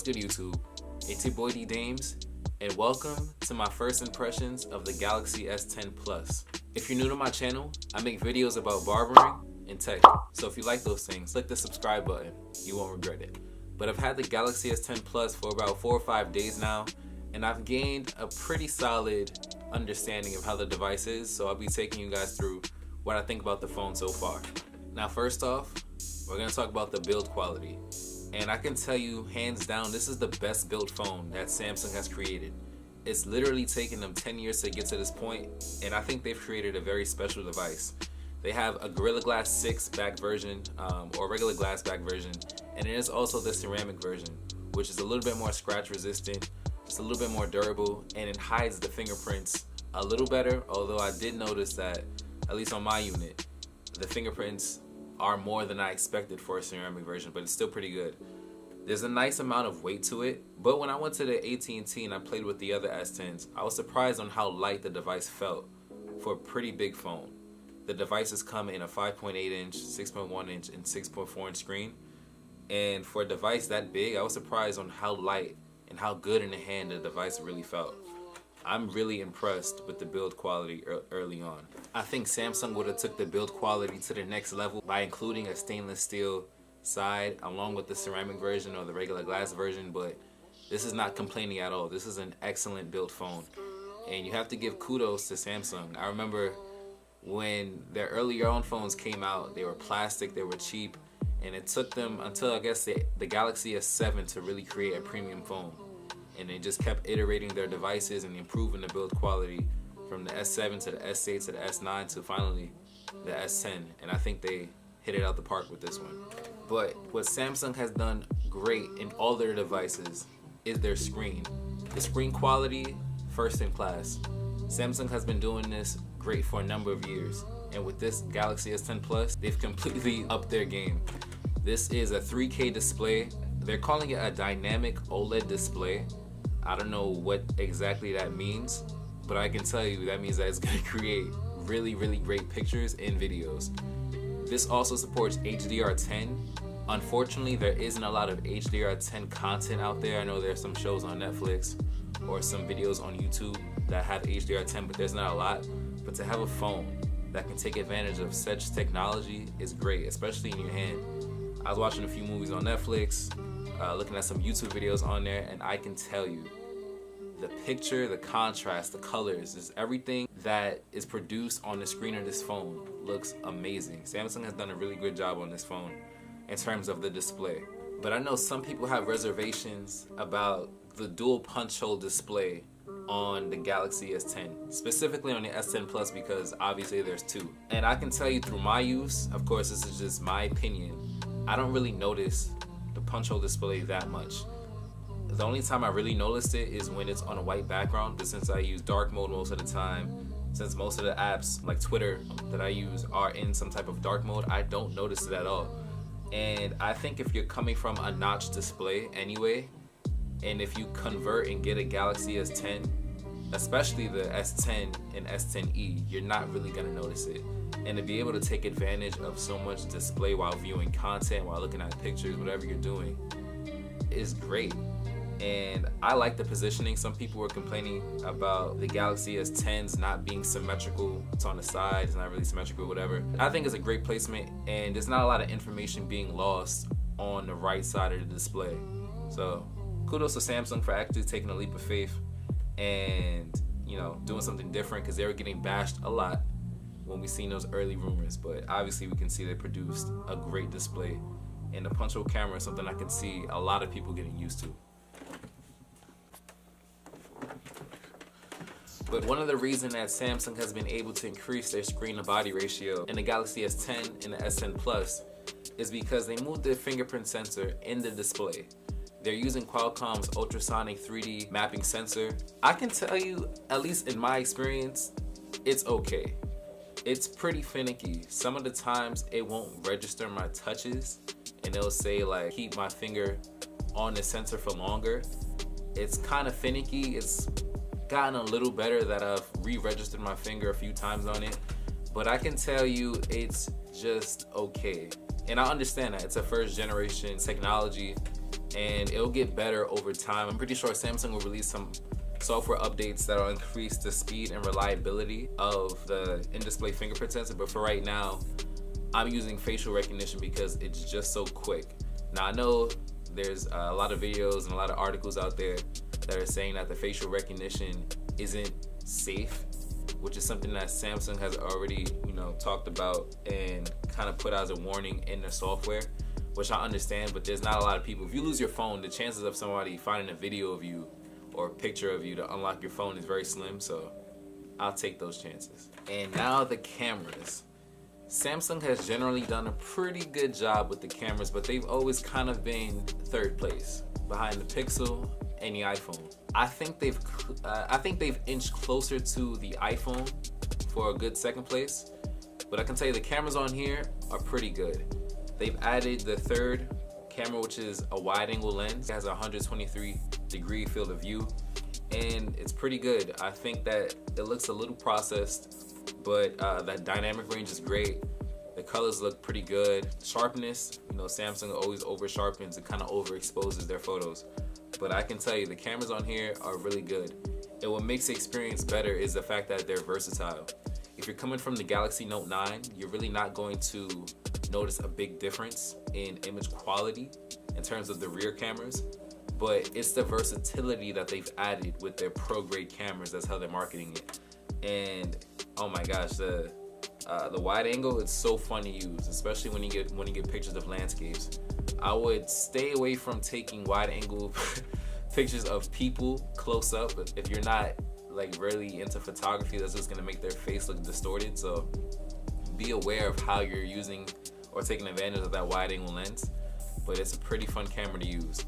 good, YouTube? It's your boy D Dames, and welcome to my first impressions of the Galaxy S10 Plus. If you're new to my channel, I make videos about barbering and tech, so if you like those things, click the subscribe button. You won't regret it. But I've had the Galaxy S10 Plus for about 4 or 5 days now, and I've gained a pretty solid understanding of how the device is, so I'll be taking you guys through what I think about the phone so far. Now, first off, we're going to talk about the build quality. And I can tell you, hands down, this is the best built phone that Samsung has created. It's literally taken them 10 years to get to this point, and I think they've created a very special device. They have a Gorilla Glass 6 back version, or regular glass back version, and it is also the ceramic version, which is a little bit more scratch resistant, it's a little bit more durable, and it hides the fingerprints a little better, although I did notice that, at least on my unit, the fingerprints are more than I expected for a ceramic version, but it's still pretty good. There's a nice amount of weight to it, but when I went to the AT&T and I played with the other S10s, I was surprised on how light the device felt for a pretty big phone. The devices come in a 5.8 inch, 6.1 inch, and 6.4 inch screen, and for a device that big, I was surprised on how light and how good in the hand the device really felt. I'm really impressed with the build quality early on. I think Samsung would have took the build quality to the next level by including a stainless steel side along with the ceramic version or the regular glass version, but this is not complaining at all. This is an excellent built phone, and you have to give kudos to Samsung. I remember when their earlier on phones came out, they were plastic, they were cheap, and it took them until I guess the Galaxy S7 to really create a premium phone. And they just kept iterating their devices and improving the build quality from the S7 to the S8 to the S9 to finally the S10. And I think they hit it out the park with this one. But what Samsung has done great in all their devices is their screen. The screen quality, first in class. Samsung has been doing this great for a number of years. And with this Galaxy S10 Plus, they've completely upped their game. This is a 3K display. They're calling it a dynamic OLED display. I don't know what exactly that means, but I can tell you that means that it's going to create really, really great pictures and videos. This also supports HDR10. Unfortunately, there isn't a lot of HDR10 content out there. I know there's some shows on Netflix or some videos on YouTube that have HDR10, but there's not a lot. But to have a phone that can take advantage of such technology is great, especially in your hand. I was watching a few movies on Netflix, looking at some YouTube videos on there, and I can tell you, the picture, the contrast, the colors, just everything that is produced on the screen of this phone looks amazing. Samsung has done a really good job on this phone in terms of the display. But I know some people have reservations about the dual punch hole display on the Galaxy S10, specifically on the S10 Plus, because obviously there's two. And I can tell you through my use, of course this is just my opinion, I don't really notice the punch hole display that much. The only time I really noticed it is when it's on a white background, but since I use dark mode most of the time, since most of the apps like Twitter that I use are in some type of dark mode, I don't notice it at all. And I think if you're coming from a notch display anyway, and if you convert and get a Galaxy S10, especially the S10 and S10e, you're not really gonna notice it. And to be able to take advantage of so much display while viewing content, while looking at pictures, whatever you're doing, is great. And I like the positioning. Some people were complaining about the Galaxy S10s not being symmetrical. It's on the side, it's not really symmetrical, whatever. I think it's a great placement, and there's not a lot of information being lost on the right side of the display. So kudos to Samsung for actually taking a leap of faith and, you know, doing something different, because they were getting bashed a lot when we seen those early rumors. But obviously we can see they produced a great display, and the punch hole camera is something I can see a lot of people getting used to. But one of the reasons that Samsung has been able to increase their screen to body ratio in the Galaxy S10 and the S10 Plus is because they moved their fingerprint sensor in the display. They're using Qualcomm's ultrasonic 3D mapping sensor. I can tell you, at least in my experience, it's okay. It's pretty finicky. Some of the times it won't register my touches, and it'll say like, keep my finger on the sensor for longer. It's kind of finicky. It's gotten a little better that I've re-registered my finger a few times on it, but I can tell you it's just okay. And I understand that it's a first generation technology, and it'll get better over time. I'm pretty sure Samsung will release some software updates that'll increase the speed and reliability of the in-display fingerprint sensor, but for right now, I'm using facial recognition because it's just so quick. Now I know there's a lot of videos and a lot of articles out there that are saying that the facial recognition isn't safe, which is something that Samsung has already, talked about and kind of put out as a warning in the software, which I understand, but there's not a lot of people. If you lose your phone, the chances of somebody finding a video of you or a picture of you to unlock your phone is very slim, so I'll take those chances. And now the cameras. Samsung has generally done a pretty good job with the cameras, but they've always kind of been third place behind the Pixel and the iPhone. I think they've inched closer to the iPhone for a good second place, but I can tell you the cameras on here are pretty good. They've added the third camera, which is a wide angle lens. It has a 123-degree field of view, and it's pretty good. I think that it looks a little processed, but that dynamic range is great. The colors look pretty good. Sharpness, Samsung always over sharpens and kind of overexposes their photos. But I can tell you the cameras on here are really good. And what makes the experience better is the fact that they're versatile. If you're coming from the Galaxy Note 9, you're really not going to notice a big difference in image quality in terms of the rear cameras, but it's the versatility that they've added with their pro grade cameras. That's how they're marketing it. And oh my gosh, the wide angle, it's so fun to use, especially when you get pictures of landscapes. I would stay away from taking wide angle pictures of people close up if you're not like really into photography. That's just gonna make their face look distorted. So be aware of how you're using or taking advantage of that wide angle lens, but it's a pretty fun camera to use.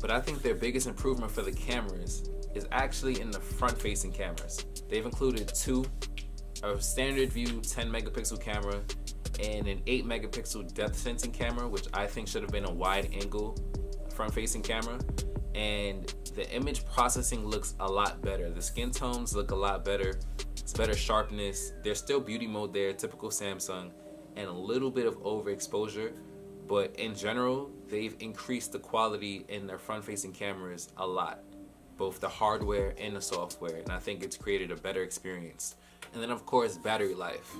But I think their biggest improvement for the cameras is actually in the front facing cameras. They've included a standard view 10 megapixel camera and an 8 megapixel depth sensing camera, which I think should have been a wide angle front facing camera. And the image processing looks a lot better. The skin tones look a lot better. It's better sharpness. There's still beauty mode there, typical Samsung, and a little bit of overexposure. But in general, they've increased the quality in their front-facing cameras a lot, both the hardware and the software, and I think it's created a better experience. And then of course, battery life.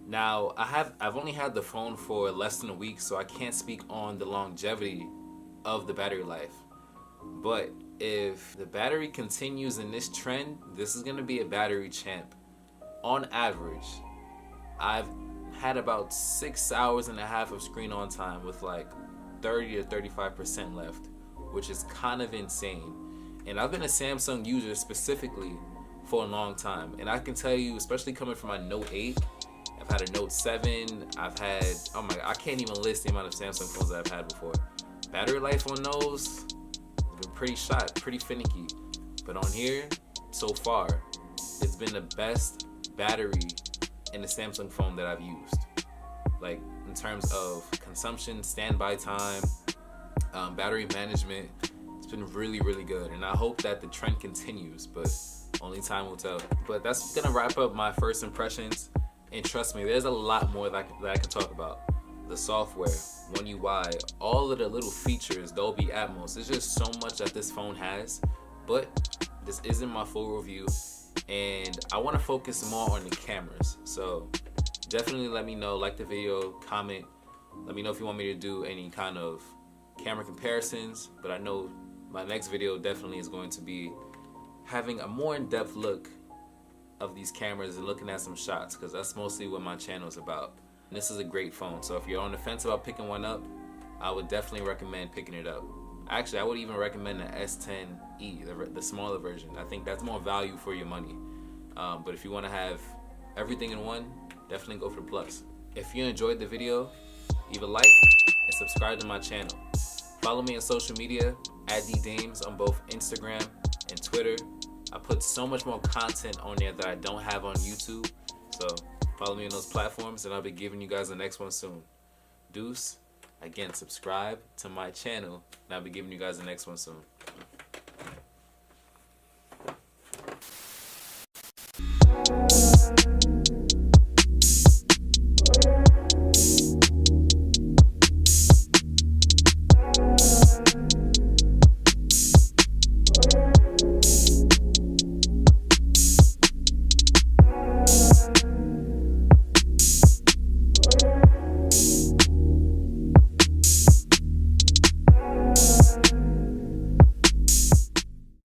Now, I've only had the phone for less than a week, so I can't speak on the longevity of the battery life. But if the battery continues in this trend, this is gonna be a battery champ. On average, I've had about 6 hours and a half of screen on time with like 30 to 35% left, which is kind of insane. And I've been a Samsung user specifically for a long time, and I can tell you, especially coming from my Note 8, I've had a Note 7, I've had, oh my God, I can't even list the amount of Samsung phones that I've had before. Battery life on those have been pretty shot, pretty finicky. But on here, so far, it's been the best battery in the Samsung phone that I've used. Like in terms of consumption, standby time, battery management, it's been really, really good. And I hope that the trend continues, but only time will tell. But that's gonna wrap up my first impressions. And trust me, there's a lot more that I can talk about. The software, One UI, all of the little features, Dolby Atmos. There's just so much that this phone has, but this isn't my full review, and I want to focus more on the cameras. So definitely let me know, like the video, comment, let me know if you want me to do any kind of camera comparisons. But I know my next video definitely is going to be having a more in-depth look of these cameras and looking at some shots, because that's mostly what my channel is about. And this is a great phone, so if you're on the fence about picking one up, I would definitely recommend picking it up. Actually, I would even recommend the S10e, the smaller version. I think that's more value for your money. But if you want to have everything in one, definitely go for the Plus. If you enjoyed the video, leave a like and subscribe to my channel. Follow me on social media @DDames on both Instagram and Twitter. I put so much more content on there that I don't have on YouTube. So follow me on those platforms, and I'll be giving you guys the next one soon. Deuce. Again, subscribe to my channel, and I'll be giving you guys the next one soon.